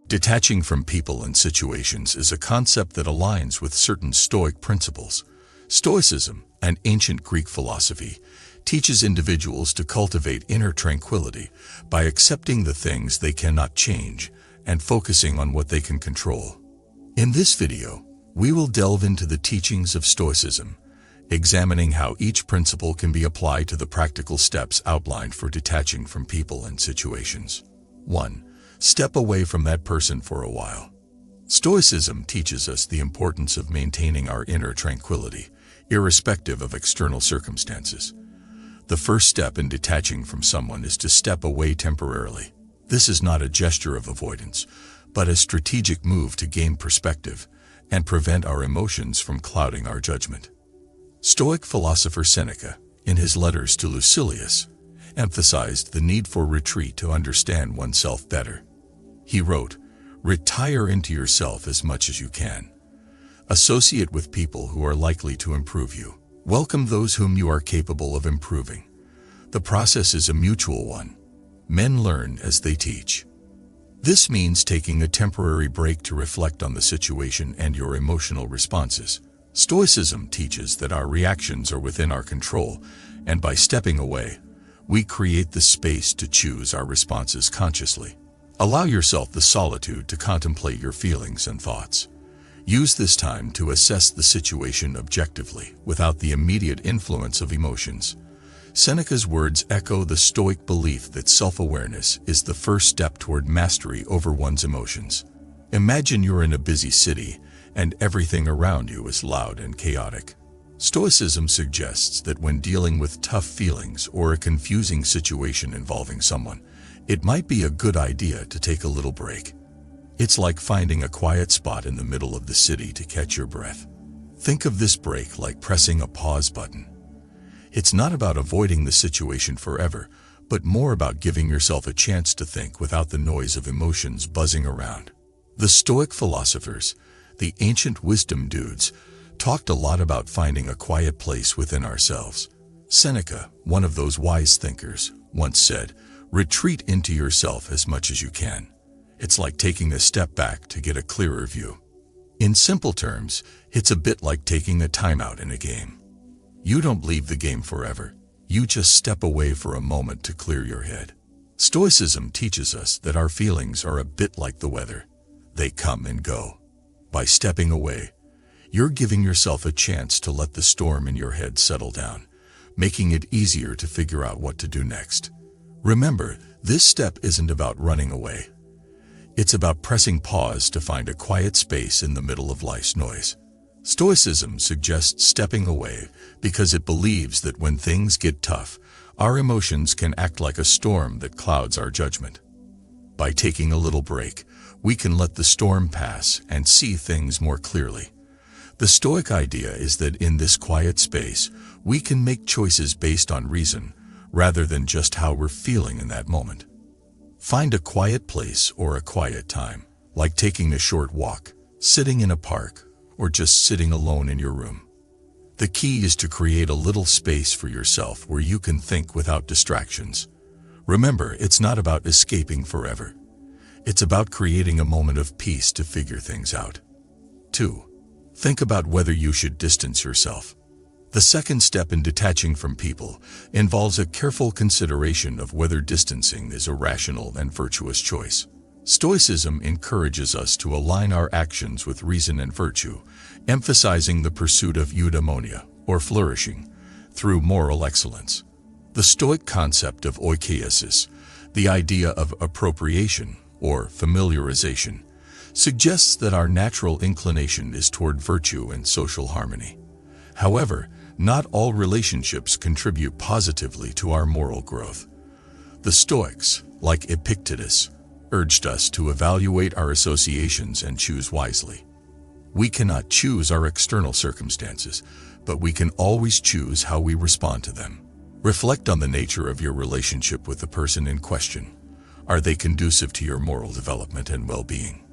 Detaching from people and situations is a concept that aligns with certain Stoic principles. Stoicism, an ancient Greek philosophy, teaches individuals to cultivate inner tranquility by accepting the things they cannot change and focusing on what they can control. In this video, we will delve into the teachings of Stoicism, examining how each principle can be applied to the practical steps outlined for detaching from people and situations. 1. Step away from that person for a while. Stoicism teaches us the importance of maintaining our inner tranquility, irrespective of external circumstances. The first step in detaching from someone is to step away temporarily. This is not a gesture of avoidance, but a strategic move to gain perspective and prevent our emotions from clouding our judgment. Stoic philosopher Seneca, in his letters to Lucilius, emphasized the need for retreat to understand oneself better. He wrote, "Retire into yourself as much as you can. Associate with people who are likely to improve you. Welcome those whom you are capable of improving. The process is a mutual one. Men learn as they teach." This means taking a temporary break to reflect on the situation and your emotional responses. Stoicism teaches that our reactions are within our control, and by stepping away, we create the space to choose our responses consciously. Allow yourself the solitude to contemplate your feelings and thoughts. Use this time to assess the situation objectively, without the immediate influence of emotions. Seneca's words echo the Stoic belief that self-awareness is the first step toward mastery over one's emotions. Imagine you're in a busy city, and everything around you is loud and chaotic. Stoicism suggests that when dealing with tough feelings or a confusing situation involving someone, it might be a good idea to take a little break. It's like finding a quiet spot in the middle of the city to catch your breath. Think of this break like pressing a pause button. It's not about avoiding the situation forever, but more about giving yourself a chance to think without the noise of emotions buzzing around. The Stoic philosophers, the ancient wisdom dudes, talked a lot about finding a quiet place within ourselves. Seneca, one of those wise thinkers, once said, "Retreat into yourself as much as you can. It's like taking a step back to get a clearer view." In simple terms, it's a bit like taking a timeout in a game. You don't leave the game forever. You just step away for a moment to clear your head. Stoicism teaches us that our feelings are a bit like the weather. They come and go. By stepping away, you're giving yourself a chance to let the storm in your head settle down, making it easier to figure out what to do next. Remember, this step isn't about running away. It's about pressing pause to find a quiet space in the middle of life's noise. Stoicism suggests stepping away because it believes that when things get tough, our emotions can act like a storm that clouds our judgment. By taking a little break, we can let the storm pass and see things more clearly. The Stoic idea is that in this quiet space, we can make choices based on reason, rather than just how we're feeling in that moment. Find a quiet place or a quiet time, like taking a short walk, sitting in a park, or just sitting alone in your room. The key is to create a little space for yourself where you can think without distractions. Remember, it's not about escaping forever. It's about creating a moment of peace to figure things out. 2. Think about whether you should distance yourself. The second step in detaching from people involves a careful consideration of whether distancing is a rational and virtuous choice. Stoicism encourages us to align our actions with reason and virtue, emphasizing the pursuit of eudaimonia, or flourishing, through moral excellence. The Stoic concept of oikeiosis, the idea of appropriation, or familiarization, suggests that our natural inclination is toward virtue and social harmony. However, not all relationships contribute positively to our moral growth. The Stoics, like Epictetus, urged us to evaluate our associations and choose wisely. We cannot choose our external circumstances, but we can always choose how we respond to them. Reflect on the nature of your relationship with the person in question. Are they conducive to your moral development and well-being?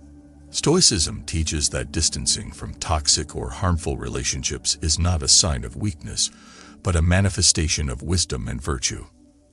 Stoicism teaches that distancing from toxic or harmful relationships is not a sign of weakness, but a manifestation of wisdom and virtue.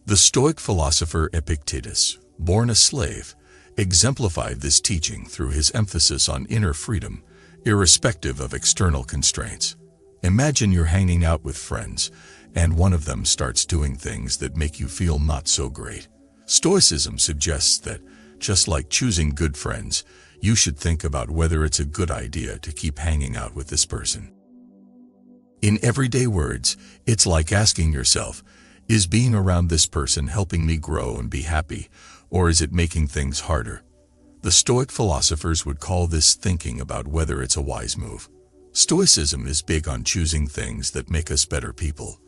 The Stoic philosopher Epictetus, born a slave, exemplified this teaching through his emphasis on inner freedom, irrespective of external constraints. Imagine you're hanging out with friends, and one of them starts doing things that make you feel not so great. Stoicism suggests that, just like choosing good friends, you should think about whether it's a good idea to keep hanging out with this person. In everyday words, it's like asking yourself, is being around this person helping me grow and be happy, or is it making things harder? The Stoic philosophers would call this thinking about whether it's a wise move. Stoicism is big on choosing things that make us better people.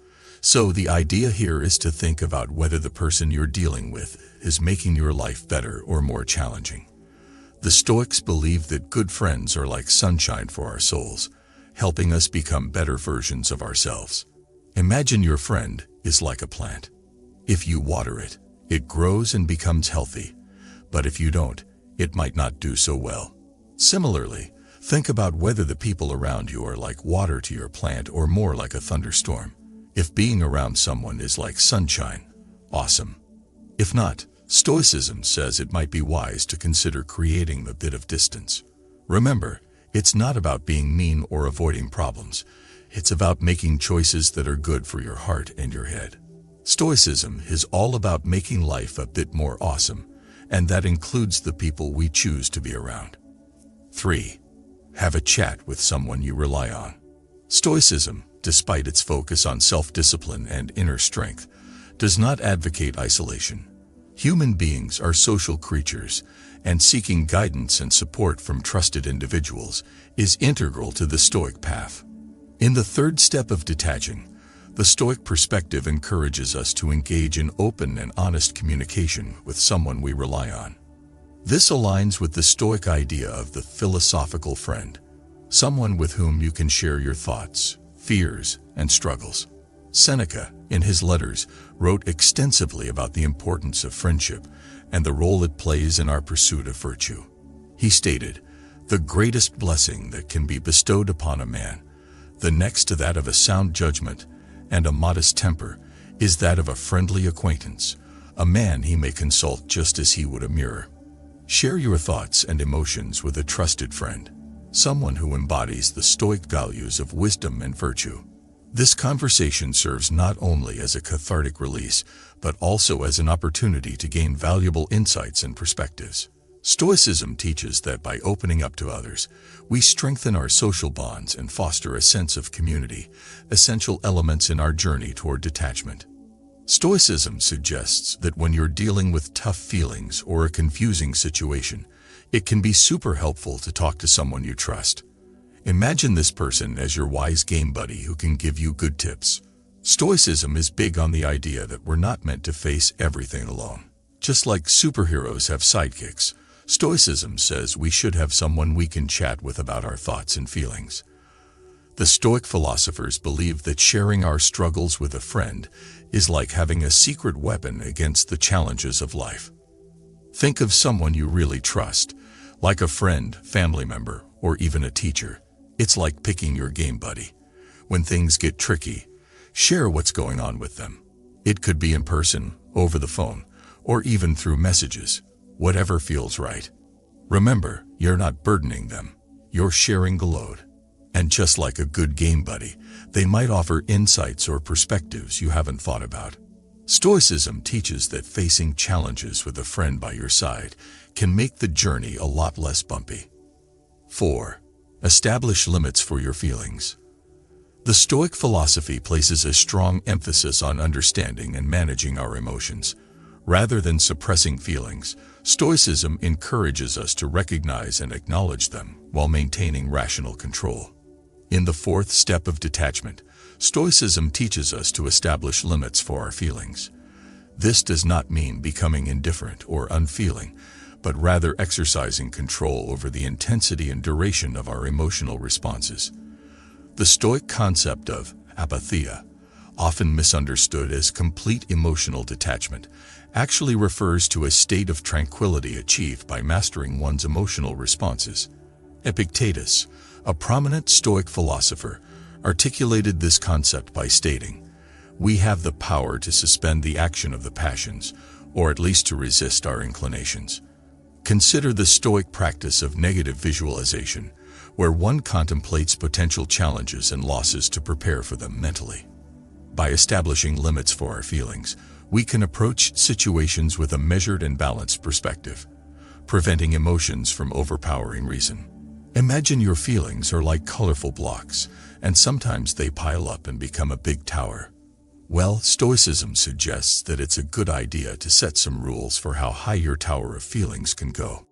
So the idea here is to think about whether the person you're dealing with is making your life better or more challenging. The Stoics believe that good friends are like sunshine for our souls, helping us become better versions of ourselves. Imagine your friend is like a plant. If you water it, it grows and becomes healthy. But if you don't, it might not do so well. Similarly, think about whether the people around you are like water to your plant or more like a thunderstorm. If being around someone is like sunshine, awesome. If not, Stoicism says it might be wise to consider creating a bit of distance. Remember, it's not about being mean or avoiding problems. It's about making choices that are good for your heart and your head. Stoicism is all about making life a bit more awesome, and that includes the people we choose to be around. 3. Have a chat with someone you rely on. Stoicism, despite its focus on self-discipline and inner strength, does not advocate isolation. Human beings are social creatures, and seeking guidance and support from trusted individuals is integral to the Stoic path. In the third step of detaching, the Stoic perspective encourages us to engage in open and honest communication with someone we rely on. This aligns with the Stoic idea of the philosophical friend, someone with whom you can share your thoughts, fears, and struggles. Seneca, in his letters, wrote extensively about the importance of friendship and the role it plays in our pursuit of virtue. He stated, "The greatest blessing that can be bestowed upon a man, the next to that of a sound judgment and a modest temper, is that of a friendly acquaintance, a man he may consult just as he would a mirror." Share your thoughts and emotions with a trusted friend, someone who embodies the Stoic values of wisdom and virtue. This conversation serves not only as a cathartic release, but also as an opportunity to gain valuable insights and perspectives. Stoicism teaches that by opening up to others, we strengthen our social bonds and foster a sense of community, essential elements in our journey toward detachment. Stoicism suggests that when you're dealing with tough feelings or a confusing situation, it can be super helpful to talk to someone you trust. Imagine this person as your wise game buddy who can give you good tips. Stoicism is big on the idea that we're not meant to face everything alone. Just like superheroes have sidekicks, Stoicism says we should have someone we can chat with about our thoughts and feelings. The Stoic philosophers believe that sharing our struggles with a friend is like having a secret weapon against the challenges of life. Think of someone you really trust, like a friend, family member, or even a teacher. It's like picking your game buddy. When things get tricky, share what's going on with them. It could be in person, over the phone, or even through messages, whatever feels right. Remember, you're not burdening them. You're sharing the load. And just like a good game buddy, they might offer insights or perspectives you haven't thought about. Stoicism teaches that facing challenges with a friend by your side can make the journey a lot less bumpy. 4. Establish limits for your feelings. The Stoic philosophy places a strong emphasis on understanding and managing our emotions. Rather than suppressing feelings, Stoicism encourages us to recognize and acknowledge them while maintaining rational control. In the fourth step of detachment, Stoicism teaches us to establish limits for our feelings. This does not mean becoming indifferent or unfeeling, but rather exercising control over the intensity and duration of our emotional responses. The Stoic concept of apatheia, often misunderstood as complete emotional detachment, actually refers to a state of tranquility achieved by mastering one's emotional responses. Epictetus, a prominent Stoic philosopher, articulated this concept by stating, "We have the power to suspend the action of the passions, or at least to resist our inclinations." Consider the Stoic practice of negative visualization, where one contemplates potential challenges and losses to prepare for them mentally. By establishing limits for our feelings, we can approach situations with a measured and balanced perspective, preventing emotions from overpowering reason. Imagine your feelings are like colorful blocks, and sometimes they pile up and become a big tower. Well, Stoicism suggests that it's a good idea to set some rules for how high your tower of feelings can go.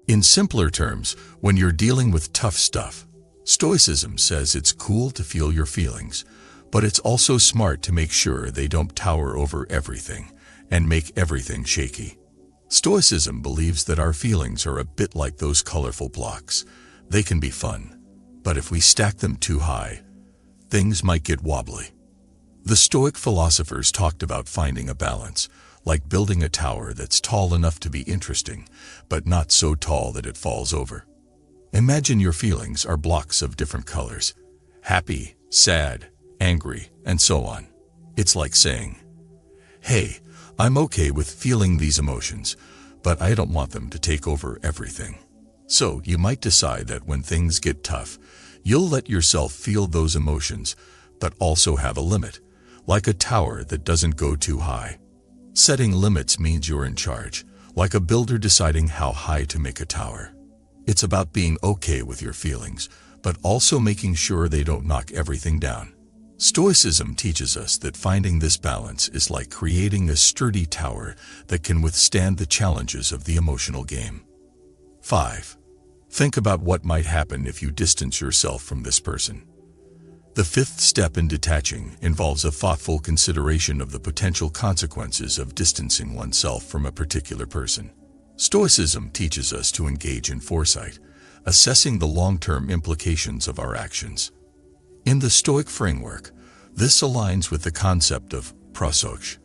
In simpler terms, when you're dealing with tough stuff, Stoicism says it's cool to feel your feelings, but it's also smart to make sure they don't tower over everything and make everything shaky. Stoicism believes that our feelings are a bit like those colorful blocks. They can be fun, but if we stack them too high, things might get wobbly. The Stoic philosophers talked about finding a balance, like building a tower that's tall enough to be interesting, but not so tall that it falls over. Imagine your feelings are blocks of different colors: happy, sad, angry, and so on. It's like saying, hey, I'm okay with feeling these emotions, but I don't want them to take over everything. So you might decide that when things get tough, you'll let yourself feel those emotions, but also have a limit, like a tower that doesn't go too high. Setting limits means you're in charge, like a builder deciding how high to make a tower. It's about being okay with your feelings, but also making sure they don't knock everything down. Stoicism teaches us that finding this balance is like creating a sturdy tower that can withstand the challenges of the emotional game. 5. Think about what might happen if you distance yourself from this person. The fifth step in detaching involves a thoughtful consideration of the potential consequences of distancing oneself from a particular person. Stoicism teaches us to engage in foresight, assessing the long-term implications of our actions. In the Stoic framework, this aligns with the concept of prosopis,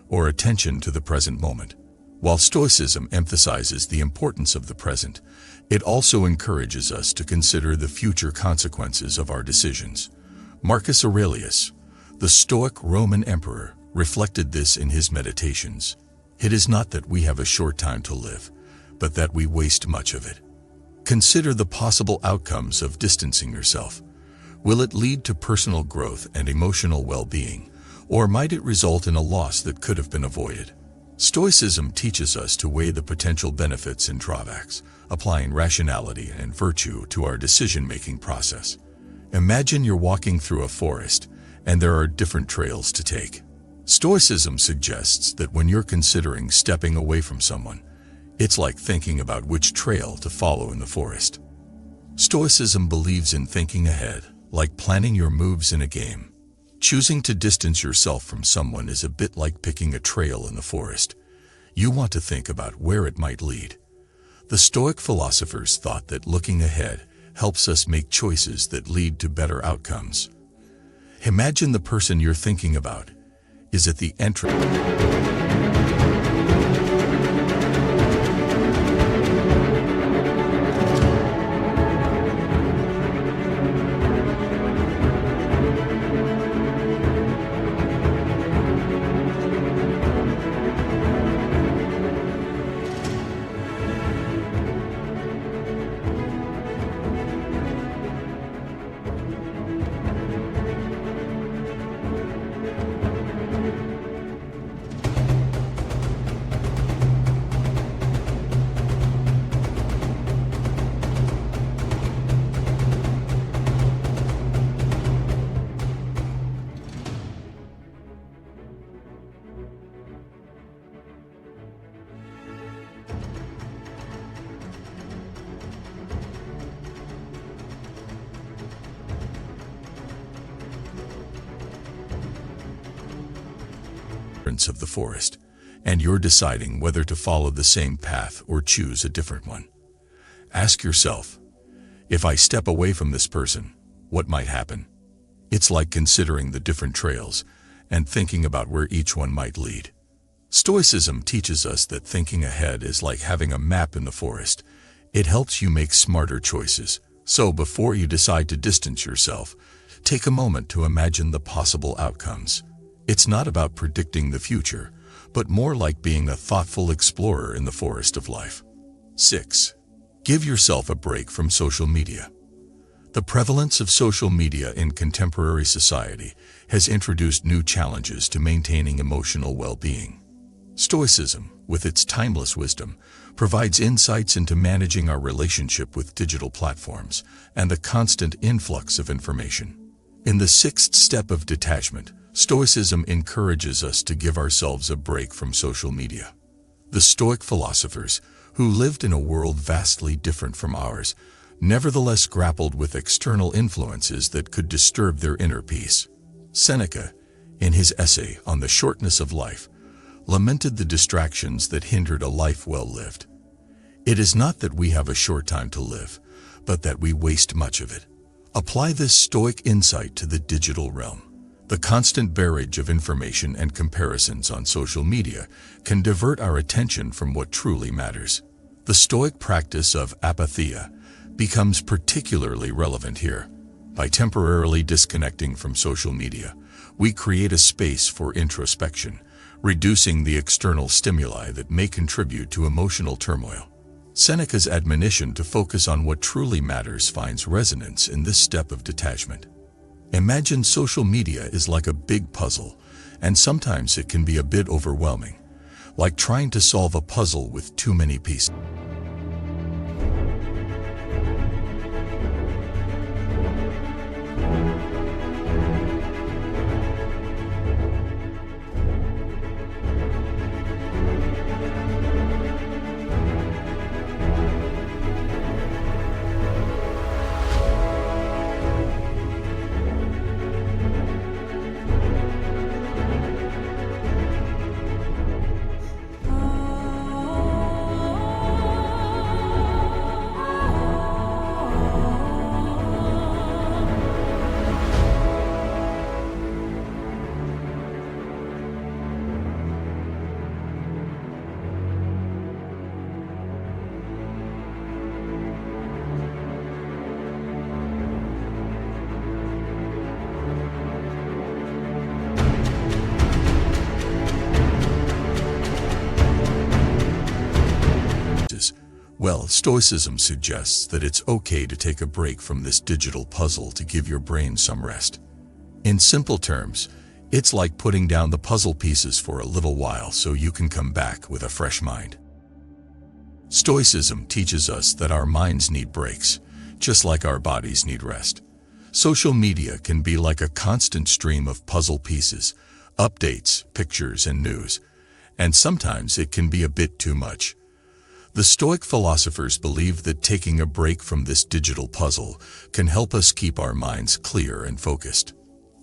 or attention to the present moment. While Stoicism emphasizes the importance of the present, it also encourages us to consider the future consequences of our decisions. Marcus Aurelius, the Stoic Roman emperor, reflected this in his Meditations. It is not that we have a short time to live, but that we waste much of it. Consider the possible outcomes of distancing yourself. Will it lead to personal growth and emotional well-being, or might it result in a loss that could have been avoided? Stoicism teaches us to weigh the potential benefits and drawbacks, applying rationality and virtue to our decision-making process. Imagine you're walking through a forest, and there are different trails to take. Stoicism suggests that when you're considering stepping away from someone, it's like thinking about which trail to follow in the forest. Stoicism believes in thinking ahead, like planning your moves in a game. Choosing to distance yourself from someone is a bit like picking a trail in the forest. You want to think about where it might lead. The Stoic philosophers thought that looking ahead helps us make choices that lead to better outcomes. Imagine the person you're thinking about is at the entrance. Of the forest, and you're deciding whether to follow the same path or choose a different one. Ask yourself, if I step away from this person, what might happen? It's like considering the different trails and thinking about where each one might lead. Stoicism teaches us that thinking ahead is like having a map in the forest. It helps you make smarter choices. So before you decide to distance yourself, take a moment to imagine the possible outcomes. It's not about predicting the future, but more like being a thoughtful explorer in the forest of life. 6. Give yourself a break from social media. The prevalence of social media in contemporary society has introduced new challenges to maintaining emotional well-being. Stoicism, with its timeless wisdom, provides insights into managing our relationship with digital platforms and the constant influx of information. In the sixth step of detachment, Stoicism encourages us to give ourselves a break from social media. The Stoic philosophers, who lived in a world vastly different from ours, nevertheless grappled with external influences that could disturb their inner peace. Seneca, in his essay on the shortness of life, lamented the distractions that hindered a life well lived. It is not that we have a short time to live, but that we waste much of it. Apply this Stoic insight to the digital realm. The constant barrage of information and comparisons on social media can divert our attention from what truly matters. The Stoic practice of apatheia becomes particularly relevant here. By temporarily disconnecting from social media, we create a space for introspection, reducing the external stimuli that may contribute to emotional turmoil. Seneca's admonition to focus on what truly matters finds resonance in this step of detachment. Imagine social media is like a big puzzle, and sometimes it can be a bit overwhelming, like trying to solve a puzzle with too many pieces. Well, Stoicism suggests that it's okay to take a break from this digital puzzle to give your brain some rest. In simple terms, it's like putting down the puzzle pieces for a little while so you can come back with a fresh mind. Stoicism teaches us that our minds need breaks, just like our bodies need rest. Social media can be like a constant stream of puzzle pieces, updates, pictures, and news, and sometimes it can be a bit too much. The Stoic philosophers believe that taking a break from this digital puzzle can help us keep our minds clear and focused.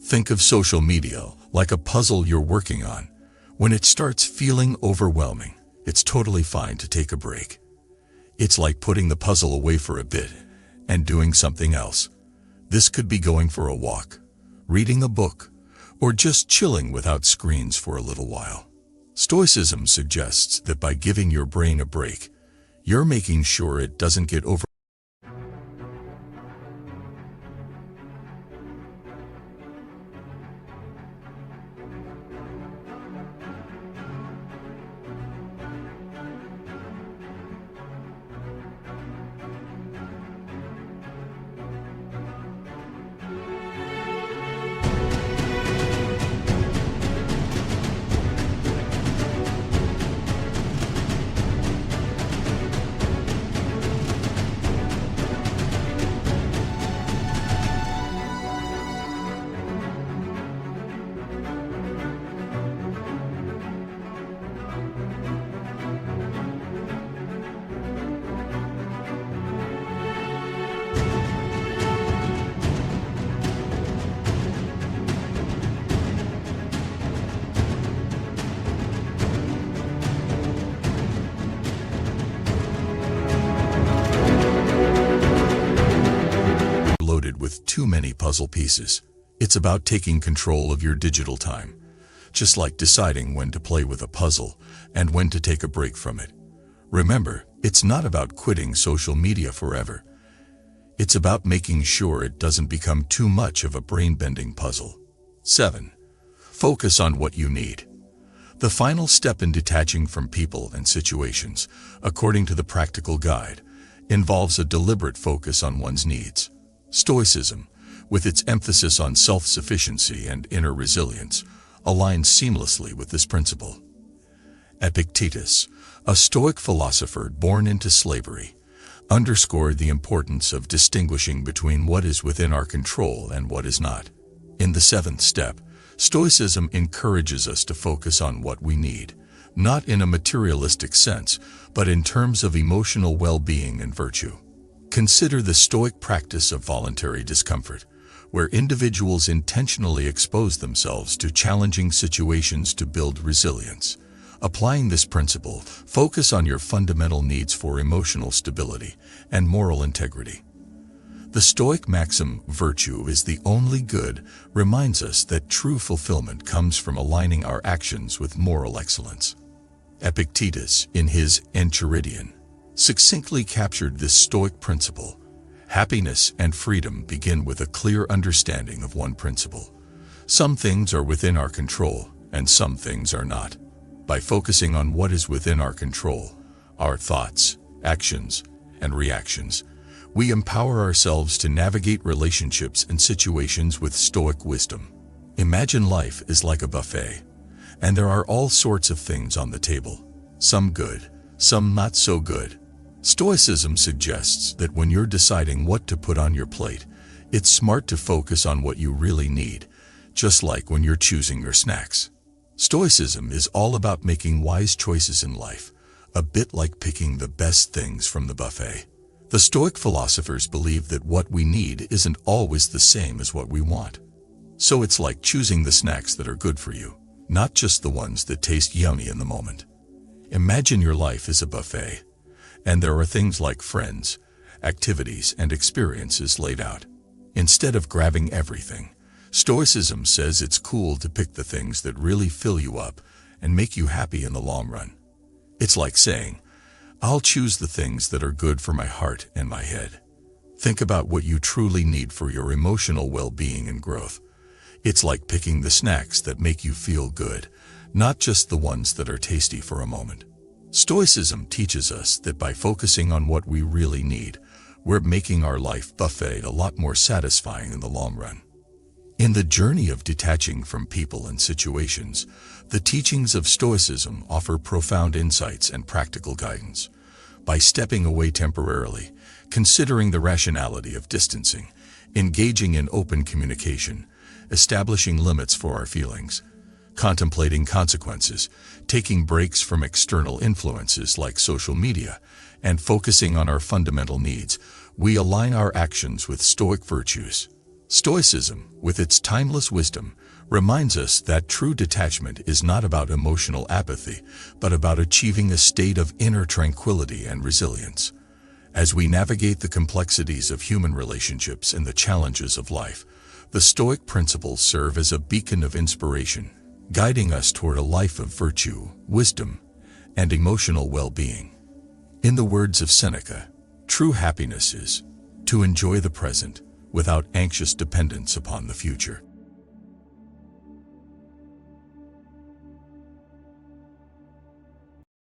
Think of social media like a puzzle you're working on. When it starts feeling overwhelming, it's totally fine to take a break. It's like putting the puzzle away for a bit and doing something else. This could be going for a walk, reading a book, or just chilling without screens for a little while. Stoicism suggests that by giving your brain a break, you're making sure it doesn't get loaded with too many puzzle pieces. It's about taking control of your digital time, just like deciding when to play with a puzzle and when to take a break from it. Remember, it's not about quitting social media forever. It's about making sure it doesn't become too much of a brain-bending puzzle. 7. Focus on what you need. The final step in detaching from people and situations, according to the practical guide, involves a deliberate focus on one's needs. Stoicism, with its emphasis on self-sufficiency and inner resilience, aligns seamlessly with this principle. Epictetus, a Stoic philosopher born into slavery, underscored the importance of distinguishing between what is within our control and what is not. In the seventh step, Stoicism encourages us to focus on what we need, not in a materialistic sense, but in terms of emotional well-being and virtue. Consider the Stoic practice of voluntary discomfort, where individuals intentionally expose themselves to challenging situations to build resilience. Applying this principle, focus on your fundamental needs for emotional stability and moral integrity. The Stoic maxim, "Virtue is the only good," reminds us that true fulfillment comes from aligning our actions with moral excellence. Epictetus, in his Enchiridion, succinctly captured this Stoic principle. Happiness and freedom begin with a clear understanding of one principle. Some things are within our control, and some things are not. By focusing on what is within our control, our thoughts, actions, and reactions, we empower ourselves to navigate relationships and situations with Stoic wisdom. Imagine life is like a buffet, and there are all sorts of things on the table, some good, some not so good. Stoicism suggests that when you're deciding what to put on your plate, it's smart to focus on what you really need, just like when you're choosing your snacks. Stoicism is all about making wise choices in life, a bit like picking the best things from the buffet. The Stoic philosophers believe that what we need isn't always the same as what we want. So it's like choosing the snacks that are good for you, not just the ones that taste yummy in the moment. Imagine your life is a buffet, and there are things like friends, activities, and experiences laid out. Instead of grabbing everything, Stoicism says it's cool to pick the things that really fill you up and make you happy in the long run. It's like saying, "I'll choose the things that are good for my heart and my head." Think about what you truly need for your emotional well-being and growth. It's like picking the snacks that make you feel good, not just the ones that are tasty for a moment. Stoicism teaches us that by focusing on what we really need, we're making our life buffet a lot more satisfying in the long run. In the journey of detaching from people and situations, the teachings of Stoicism offer profound insights and practical guidance. By stepping away temporarily, considering the rationality of distancing, engaging in open communication, establishing limits for our feelings, contemplating consequences, taking breaks from external influences like social media, and focusing on our fundamental needs, we align our actions with Stoic virtues. Stoicism, with its timeless wisdom, reminds us that true detachment is not about emotional apathy, but about achieving a state of inner tranquility and resilience. As we navigate the complexities of human relationships and the challenges of life, the Stoic principles serve as a beacon of inspiration, guiding us toward a life of virtue, wisdom, and emotional well-being. In the words of Seneca, true happiness is to enjoy the present without anxious dependence upon the future.